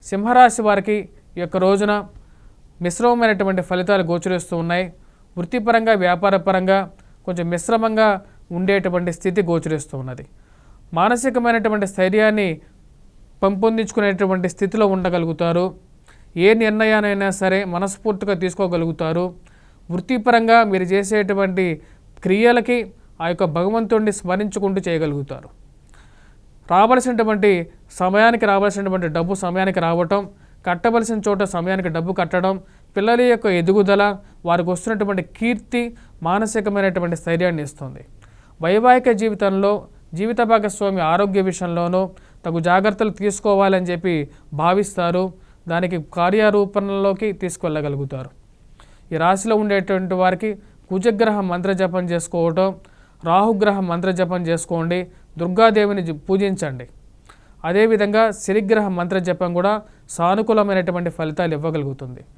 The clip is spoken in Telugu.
సింహరాశి వారికి ఈ యొక్క రోజున మిశ్రమమైనటువంటి ఫలితాలు గోచరిస్తూ ఉన్నాయి. వృత్తిపరంగా వ్యాపారపరంగా కొంచెం మిశ్రమంగా ఉండేటువంటి స్థితి గోచరిస్తూ ఉన్నది. మానసికమైనటువంటి స్థైర్యాన్ని పెంపొందించుకునేటువంటి స్థితిలో ఉండగలుగుతారు. ఏ నిర్ణయానైనా సరే మనస్ఫూర్తిగా తీసుకోగలుగుతారు. వృత్తిపరంగా మీరు చేసేటువంటి క్రియలకి ఆ యొక్క భగవంతుడిని స్మరించుకుంటూ చేయగలుగుతారు. రావాల్సినటువంటి సమయానికి రావాల్సినటువంటి డబ్బు సమయానికి రావటం, కట్టవలసిన చోట సమయానికి డబ్బు కట్టడం, పిల్లల యొక్క ఎదుగుదల, వారికి వస్తున్నటువంటి కీర్తి మానసికమైనటువంటి స్థైర్యాన్ని ఇస్తుంది. వైవాహిక జీవితంలో జీవిత భాగస్వామి ఆరోగ్య విషయంలోనూ తగు జాగ్రత్తలు తీసుకోవాలని చెప్పి భావిస్తారు. దానికి కార్యరూపంలోకి తీసుకెళ్ళగలుగుతారు. ఈ రాశిలో ఉండేటువంటి వారికి కుజగ్రహ మంత్రజపం చేసుకోవటం, రాహుగ్రహ మంత్రజపం చేసుకోండి, దుర్గాదేవిని పూజించండి. అదేవిధంగా శనిగ్రహ మంత్రజపం కూడా సానుకూలమైనటువంటి ఫలితాలు ఇవ్వగలుగుతుంది.